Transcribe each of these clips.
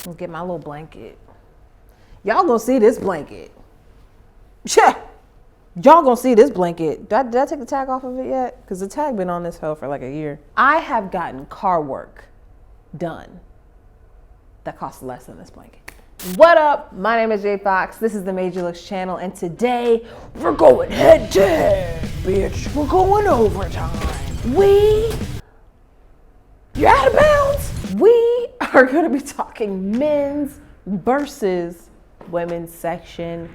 I'll get my little blanket. Y'all gonna see this blanket. Yeah. Y'all gonna see this blanket. Did I take the tag off of it yet? Because the tag been on this hoe for like a year. I have gotten car work done that costs less than this blanket. What up? My name is Jade Fox. This is the Madeyoulooks channel, and today we're going head to head, bitch. We're going overtime. You're out of bounds. We are gonna be talking men's versus women's section.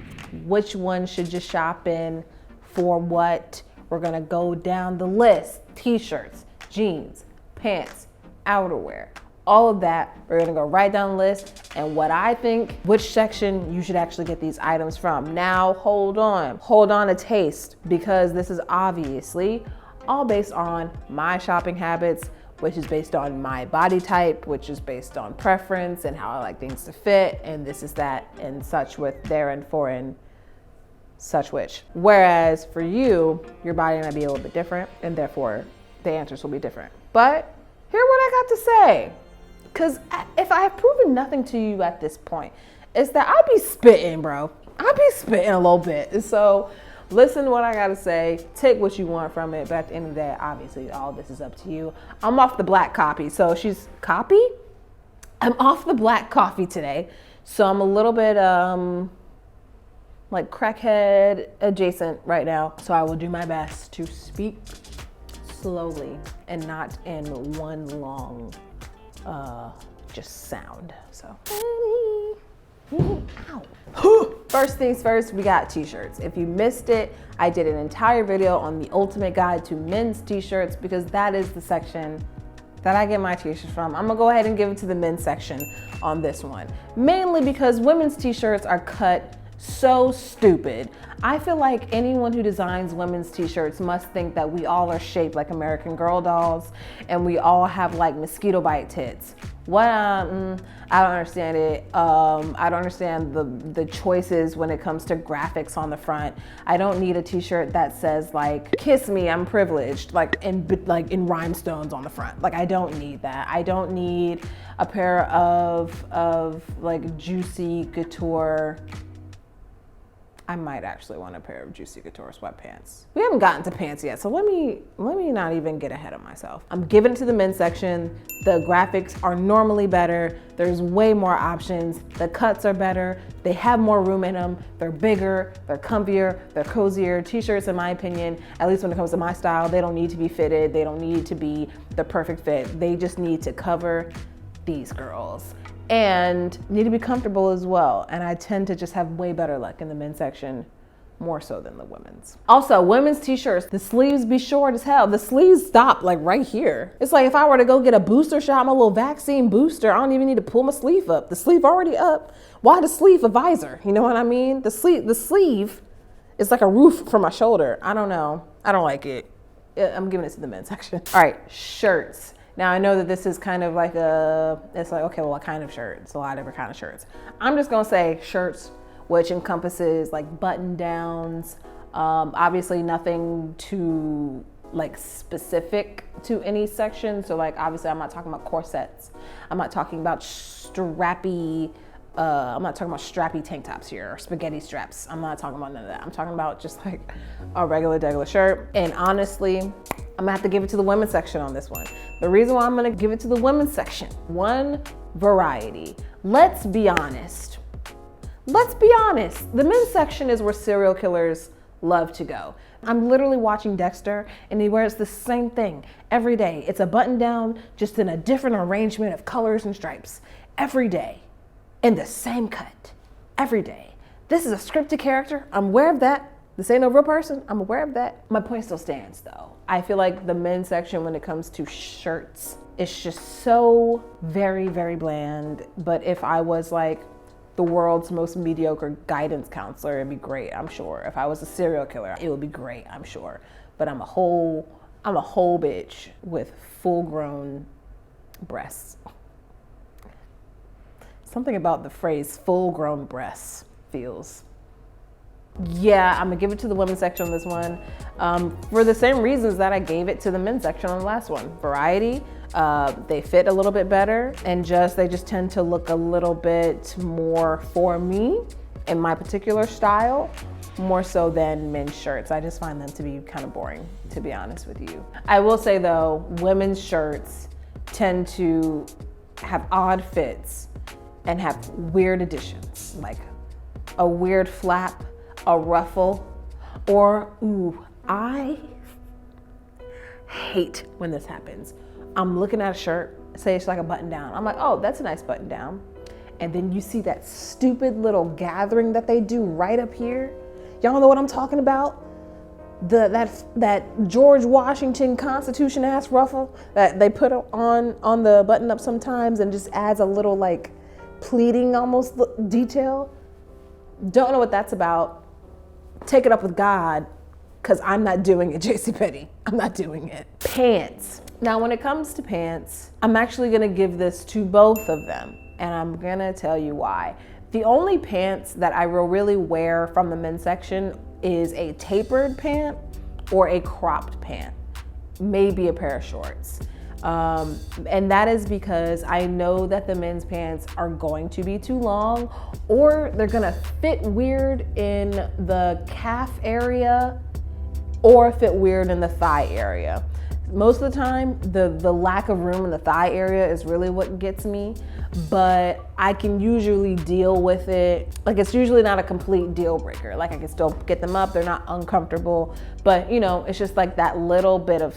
Which one should you shop in for what? We're gonna go down the list. T-shirts, jeans, pants, outerwear, all of that. We're gonna go right down the list and what I think, which section you should actually get these items from. Now, hold on a taste, because this is obviously all based on my shopping habits, which is based on my body type, which is based on preference and how I like things to fit, and this is that and such with there and for and such which. Whereas for you, your body might be a little bit different, and therefore the answers will be different. But hear what I got to say. Because if I have proven nothing to you at this point, it's that I be spitting, bro. I be spitting a little bit. So listen to what I gotta say, take what you want from it, but at the end of the day, obviously all this is up to you. I'm off the black coffee, so I'm off the black coffee today, so I'm a little bit like crackhead adjacent right now, so I will do my best to speak slowly and not in one long just sound. So first things first, we got t-shirts. If you missed it, I did an entire video on the ultimate guide to men's t-shirts, because that is the section that I get my t-shirts from. I'm gonna go ahead and give it to the men's section on this one, mainly because women's t-shirts are cut so stupid. I feel like anyone who designs women's t-shirts must think that we all are shaped like American Girl dolls and we all have like mosquito bite tits. What? I don't understand it. I don't understand the choices when it comes to graphics on the front. I don't need a t-shirt that says like "Kiss me, I'm privileged" like in rhinestones on the front. Like, I don't need that. I don't need a pair of like Juicy Couture. I might actually want a pair of Juicy Couture sweatpants. We haven't gotten to pants yet, so let me not even get ahead of myself. I'm giving it to the men's section. The graphics are normally better. There's way more options. The cuts are better. They have more room in them. They're bigger, they're comfier, they're cozier. T-shirts, in my opinion, at least when it comes to my style, they don't need to be fitted. They don't need to be the perfect fit. They just need to cover these girls and need to be comfortable as well. And I tend to just have way better luck in the men's section, more so than the women's. Also, women's t-shirts, the sleeves be short as hell. The sleeves stop like right here. It's like if I were to go get a booster shot, my little vaccine booster, I don't even need to pull my sleeve up. The sleeve already up. Why the sleeve a visor? You know what I mean? The sleeve is like a roof for my shoulder. I don't know. I don't like it. I'm giving it to the men's section. All right, shirts. Now, I know that this is kind of like it's like, okay, well, what kind of shirt? It's a lot of different kind of shirts. I'm just gonna say shirts, which encompasses like button downs. Obviously nothing too like specific to any section. So like, obviously I'm not talking about corsets. I'm not talking about strappy, I'm not talking about strappy tank tops here or spaghetti straps. I'm not talking about none of that. I'm talking about just like a regular shirt. And honestly, I'm gonna have to give it to the women's section on this one. The reason why I'm gonna give it to the women's section, one, variety. Let's be honest. The men's section is where serial killers love to go. I'm literally watching Dexter and he wears the same thing every day. It's a button down, just in a different arrangement of colors and stripes every day. In the same cut every day. This is a scripted character. I'm aware of that. This ain't no real person. I'm aware of that. My point still stands though. I feel like the men's section when it comes to shirts, it's just so very, very bland. But if I was like the world's most mediocre guidance counselor, it'd be great, I'm sure. If I was a serial killer, it would be great, I'm sure. But I'm a whole bitch with full grown breasts. Something about the phrase full grown breasts feels. Yeah, I'm gonna give it to the women's section on this one for the same reasons that I gave it to the men's section on the last one. Variety, They fit a little bit better, and they just tend to look a little bit more for me in my particular style, more so than men's shirts. I just find them to be kind of boring, to be honest with you. I will say though, women's shirts tend to have odd fits and have weird additions, like a weird flap, a ruffle, or I hate when this happens. I'm looking at a shirt, say it's like a button down. I'm like, oh, that's a nice button down. And then you see that stupid little gathering that they do right up here. Y'all know what I'm talking about? That George Washington Constitution ass ruffle that they put on the button up sometimes and just adds a little like pleating almost detail. Don't know what that's about. Take it up with God, because I'm not doing it, JCPenney. I'm not doing it. Pants. Now, when it comes to pants, I'm actually gonna give this to both of them, and I'm gonna tell you why. The only pants that I will really wear from the men's section is a tapered pant or a cropped pant, maybe a pair of shorts. And that is because I know that the men's pants are going to be too long, or they're gonna fit weird in the calf area or fit weird in the thigh area. Most of the time, the lack of room in the thigh area is really what gets me, but I can usually deal with it. Like, it's usually not a complete deal breaker. Like, I can still get them up, they're not uncomfortable, but you know, it's just like that little bit of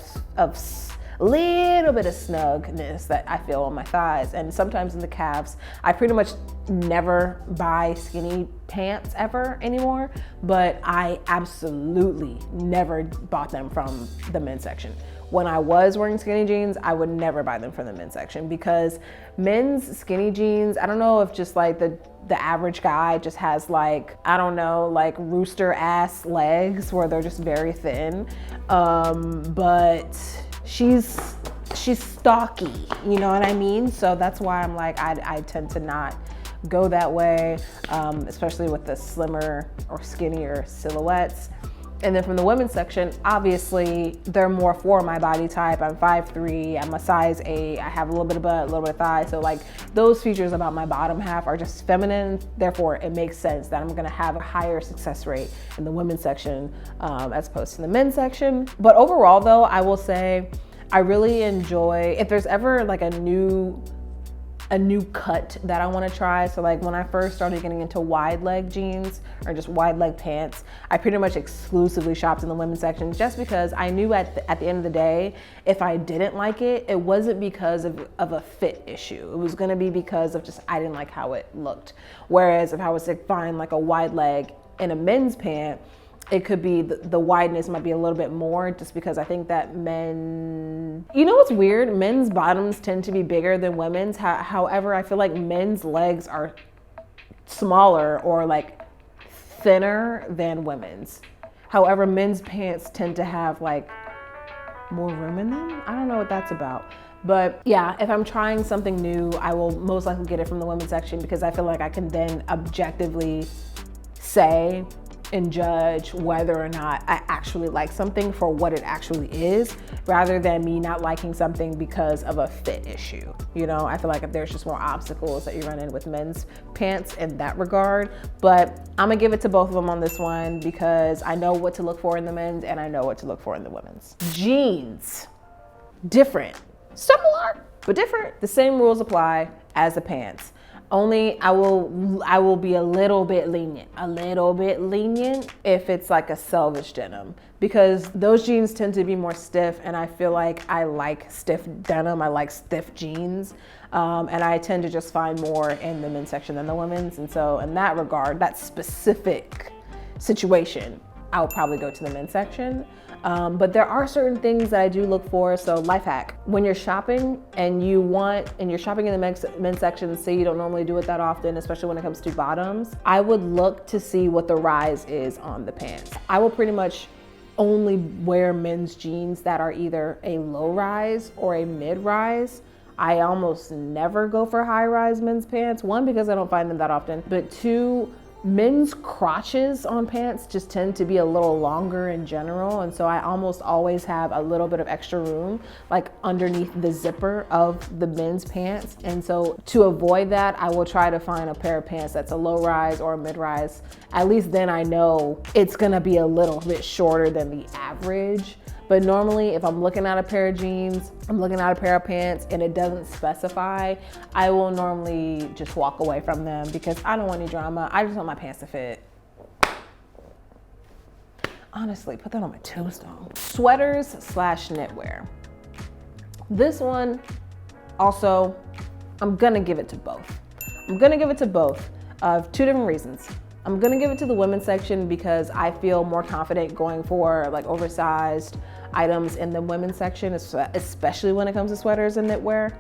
snugness that I feel on my thighs and sometimes in the calves. I pretty much never buy skinny pants ever anymore, but I absolutely never bought them from the men's section. When I was wearing skinny jeans, I would never buy them from the men's section, because men's skinny jeans, I don't know if just like the average guy just has like, I don't know, like rooster ass legs where they're just very thin, but she's stocky, you know what I mean? So that's why I'm like, I tend to not go that way, especially with the slimmer or skinnier silhouettes. And then from the women's section, obviously they're more for my body type. I'm 5'3", I'm a size 8, I have a little bit of butt, a little bit of thigh. So like those features about my bottom half are just feminine. Therefore, it makes sense that I'm gonna have a higher success rate in the women's section as opposed to the men's section. But overall though, I will say I really enjoy, if there's ever like a new cut that I want to try. So like when I first started getting into wide leg jeans or just wide leg pants, I pretty much exclusively shopped in the women's section, just because I knew at the end of the day, if I didn't like it, it wasn't because of a fit issue. It was going to be because of just, I didn't like how it looked. Whereas if I was to find like a wide leg in a men's pant, it could be the wideness might be a little bit more, just because I think that men, you know what's weird? Men's bottoms tend to be bigger than women's. However, I feel like men's legs are smaller or like thinner than women's. However, men's pants tend to have like more room in them. I don't know what that's about. But yeah, if I'm trying something new, I will most likely get it from the women's section, because I feel like I can then objectively say and judge whether or not I actually like something for what it actually is, rather than me not liking something because of a fit issue. You know, I feel like if there's just more obstacles that you run in with men's pants in that regard. But I'm gonna give it to both of them on this one, because I know what to look for in the men's and I know what to look for in the women's. Jeans, different, similar, but different. The same rules apply as the pants. Only I will be a little bit lenient if it's like a selvage denim, because those jeans tend to be more stiff, and I feel like I like stiff denim, I like stiff jeans, and I tend to just find more in the men's section than the women's. And so in that regard, that specific situation, I'll probably go to the men's section. But there are certain things that I do look for. So life hack, when you're shopping and you're shopping in the men's section, say you don't normally do it that often, especially when it comes to bottoms, I would look to see what the rise is on the pants. I will pretty much only wear men's jeans that are either a low rise or a mid rise. I almost never go for high rise men's pants. One, because I don't find them that often, but two, Men's crotches on pants just tend to be a little longer in general, and so I almost always have a little bit of extra room like underneath the zipper of the men's pants. And so to avoid that, I will try to find a pair of pants that's a low rise or a mid rise. At least then I know it's gonna be a little bit shorter than the average. But normally if I'm looking at a pair of jeans, I'm looking at a pair of pants and it doesn't specify, I will normally just walk away from them because I don't want any drama. I just want my pants to fit. Honestly, put that on my tombstone. Sweaters / knitwear. This one, also, I'm gonna give it to both. I'm gonna give it to both of two different reasons. I'm gonna give it to the women's section because I feel more confident going for like oversized items in the women's section, especially when it comes to sweaters and knitwear,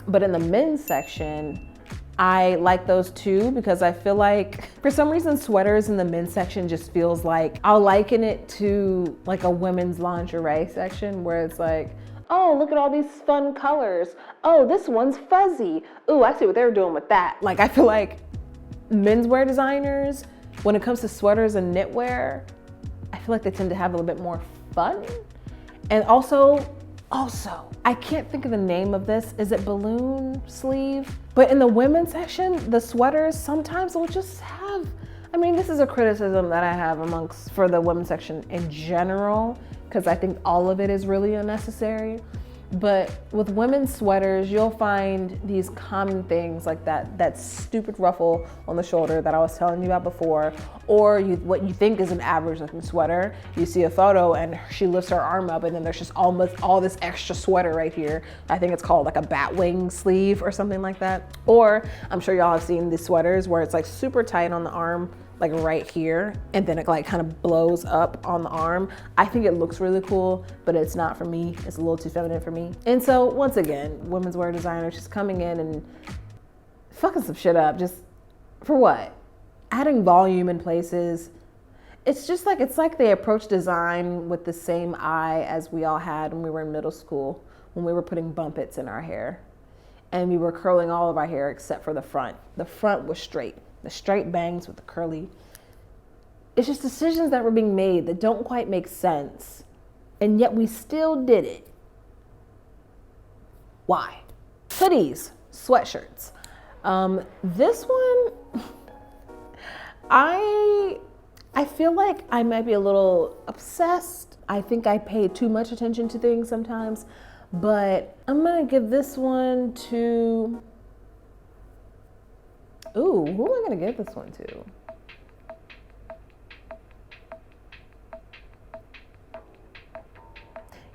but in the men's section, I like those too because I feel like for some reason sweaters in the men's section just feels like, I'll liken it to like a women's lingerie section where it's like, oh, look at all these fun colors. Oh, this one's fuzzy. Ooh, I see what they were doing with that. Like, I feel like menswear designers, when it comes to sweaters and knitwear, I feel like they tend to have a little bit more fun. And also, I can't think of the name of this. Is it balloon sleeve? But in the women's section, the sweaters sometimes will just have, I mean, this is a criticism that I have for the women's section in general, because I think all of it is really unnecessary. But with women's sweaters, you'll find these common things like that stupid ruffle on the shoulder that I was telling you about before, or what you think is an average looking sweater. You see a photo and she lifts her arm up and then there's just almost all this extra sweater right here. I think it's called like a bat wing sleeve or something like that. Or I'm sure y'all have seen these sweaters where it's like super tight on the arm, like right here, and then it like kind of blows up on the arm. I think it looks really cool, but it's not for me. It's a little too feminine for me. And so once again, women's wear designers just coming in and fucking some shit up, just for what? Adding volume in places. It's just like, it's like they approach design with the same eye as we all had when we were in middle school, when we were putting bumpets in our hair and we were curling all of our hair except for the front. The front was straight. The straight bangs with the curly. It's just decisions that were being made that don't quite make sense. And yet we still did it. Why? Hoodies, sweatshirts. This one, I feel like I might be a little obsessed. I think I pay too much attention to things sometimes, but I'm gonna give this one to, ooh, who am I gonna give this one to?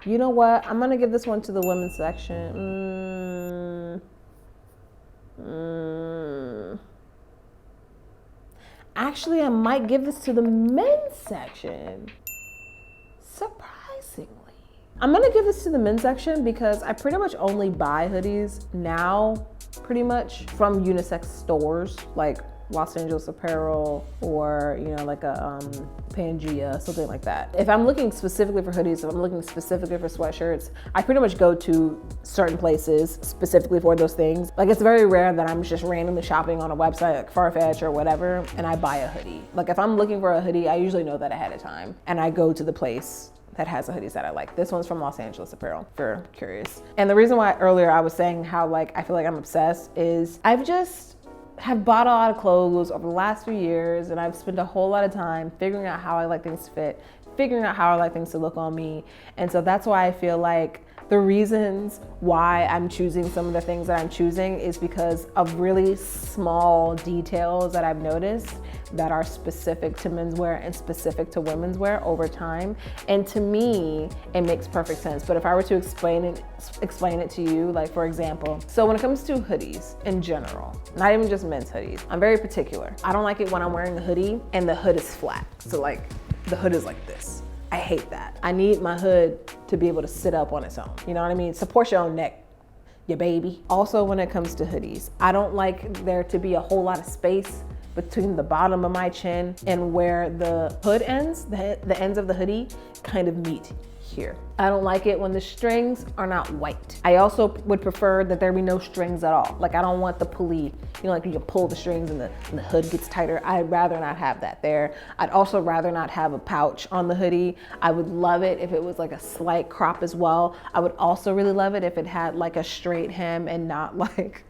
You know what? I'm gonna give this one to the women's section. Actually, I might give this to the men's section. Surprisingly. I'm gonna give this to the men's section because I pretty much only buy hoodies now, pretty much from unisex stores like Los Angeles Apparel or, you know, like a Pangea, something like that. If I'm looking specifically for hoodies, if I'm looking specifically for sweatshirts, I pretty much go to certain places specifically for those things. Like, it's very rare that I'm just randomly shopping on a website like Farfetch or whatever and I buy a hoodie. Like, if I'm looking for a hoodie, I usually know that ahead of time and I go to the place that has the hoodies that I like. This one's from Los Angeles Apparel, if you're curious. And the reason why earlier I was saying how like I feel like I'm obsessed is I've just have bought a lot of clothes over the last few years and I've spent a whole lot of time figuring out how I like things to fit, figuring out how I like things to look on me. And so that's why I feel like the reasons why I'm choosing some of the things that I'm choosing is because of really small details that I've noticed that are specific to menswear and specific to women's wear over time. And to me, it makes perfect sense. But if I were to explain it to you, like for example, so when it comes to hoodies in general, not even just men's hoodies, I'm very particular. I don't like it when I'm wearing a hoodie and the hood is flat. So like the hood is like this. I hate that. I need my hood to be able to sit up on its own. You know what I mean? Support your own neck, your baby. Also, when it comes to hoodies, I don't like there to be a whole lot of space between the bottom of my chin and where the hood ends, the ends of the hoodie kind of meet here. I don't like it when the strings are not white. I also would prefer that there be no strings at all. Like I don't want the pulley, you know, like you can pull the strings and the hood gets tighter. I'd rather not have that there. I'd also rather not have a pouch on the hoodie. I would love it if it was like a slight crop as well. I would also really love it if it had like a straight hem and not like,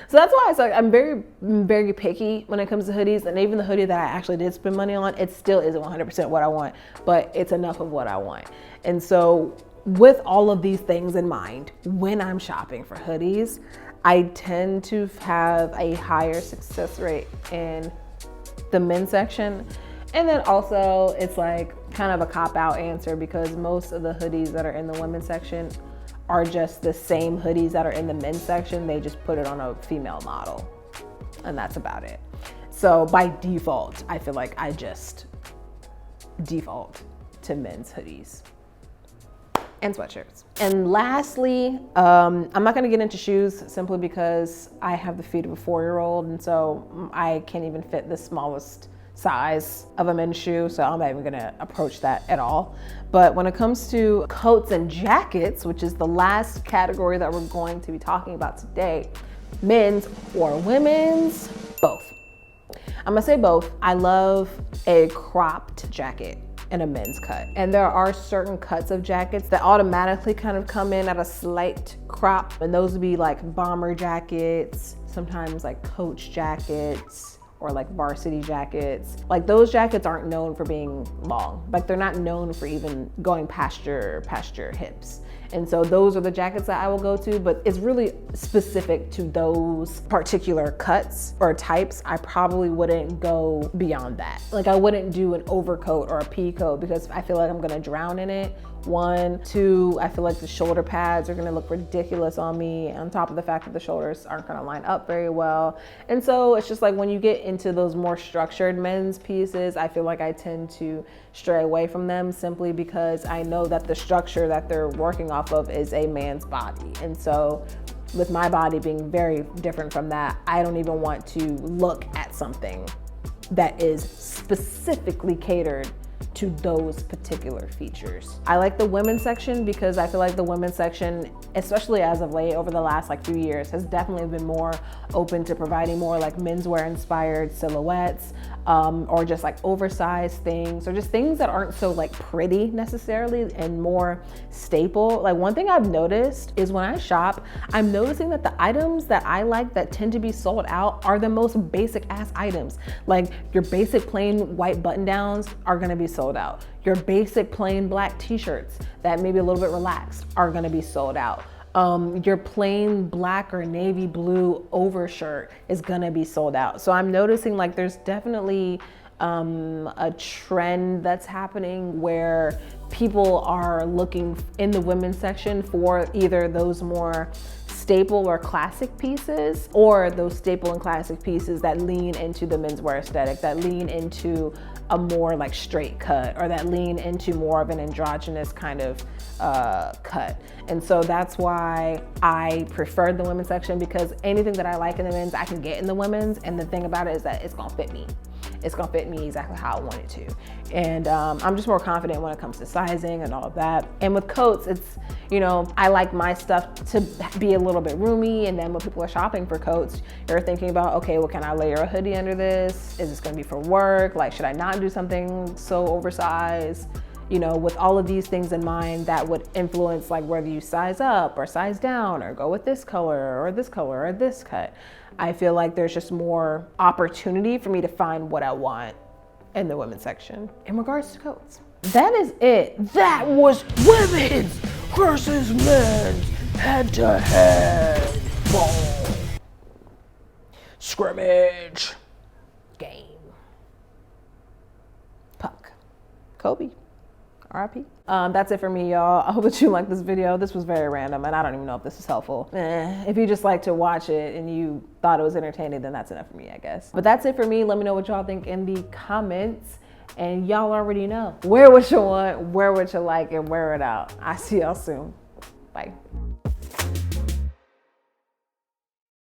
so that's why it's like I'm very picky when it comes to hoodies, and even the hoodie that I actually did spend money on, it still isn't 100% what I want, but it's enough of what I want. And so with all of these things in mind, when I'm shopping for hoodies, I tend to have a higher success rate in the men's section. And then also it's like kind of a cop-out answer because most of the hoodies that are in the women's section are just the same hoodies that are in the men's section. They just put it on a female model and that's about it. So by default, I feel like I just default to men's hoodies and sweatshirts. And lastly, I'm not gonna get into shoes simply because I have the feet of a 4-year-old, and so I can't even fit the smallest size of a men's shoe, so I'm not even gonna approach that at all. But when it comes to coats and jackets, which is the last category that we're going to be talking about today, men's or women's, both. I'm gonna say both. I love a cropped jacket in a men's cut. And there are certain cuts of jackets that automatically kind of come in at a slight crop, and those would be like bomber jackets, sometimes like coach jackets, or like varsity jackets. Like those jackets aren't known for being long. Like they're not known for even going past your hips. And so those are the jackets that I will go to, but it's really specific to those particular cuts or types. I probably wouldn't go beyond that. Like I wouldn't do an overcoat or a pea coat because I feel like I'm gonna drown in it. 1, 2, I feel like the shoulder pads are gonna look ridiculous on me, on top of the fact that the shoulders aren't gonna line up very well. And so it's just like when you get into those more structured men's pieces, I feel like I tend to stray away from them simply because I know that the structure that they're working off of is a man's body. And so with my body being very different from that, I don't even want to look at something that is specifically catered to those particular features. I like the women's section because I feel like the women's section, especially as of late over the last like few years, has definitely been more open to providing more like menswear inspired silhouettes, or just like oversized things, or just things that aren't so like pretty necessarily and more staple. Like one thing I've noticed is when I shop, I'm noticing that the items that I like that tend to be sold out are the most basic ass items. Like your basic plain white button downs are gonna be sold out. Your basic plain black t-shirts that may be a little bit relaxed are gonna be sold out. Your plain black or navy blue overshirt is gonna be sold out. So I'm noticing like there's definitely a trend that's happening where people are looking in the women's section for either those more staple or classic pieces, or those staple and classic pieces that lean into the menswear aesthetic, that lean into a more like straight cut, or that lean into more of an androgynous kind of cut. And so that's why I prefer the women's section, because anything that I like in the men's, I can get in the women's. And the thing about it is that it's gonna fit me. It's gonna fit me exactly how I want it to. And I'm just more confident when it comes to sizing and all of that. And with coats, it's, you know, I like my stuff to be a little bit roomy. And then when people are shopping for coats, you're thinking about, okay, well, can I layer a hoodie under this? Is this gonna be for work? Like, should I not do something so oversized? You know, with all of these things in mind, that would influence like whether you size up or size down, or go with this color or this color or this cut. I feel like there's just more opportunity for me to find what I want in the women's section in regards to coats. That is it. That was women's versus men's head-to-head ball scrimmage game. Puck. Kobe. RIP. That's it for me, y'all. I hope that you liked this video. This was very random, and I don't even know if this is helpful. If you just like to watch it and you thought it was entertaining, then that's enough for me, I guess. But that's it for me. Let me know what y'all think in the comments. And y'all already know. Wear what you want, wear what you like, and wear it out. I'll see y'all soon. Bye.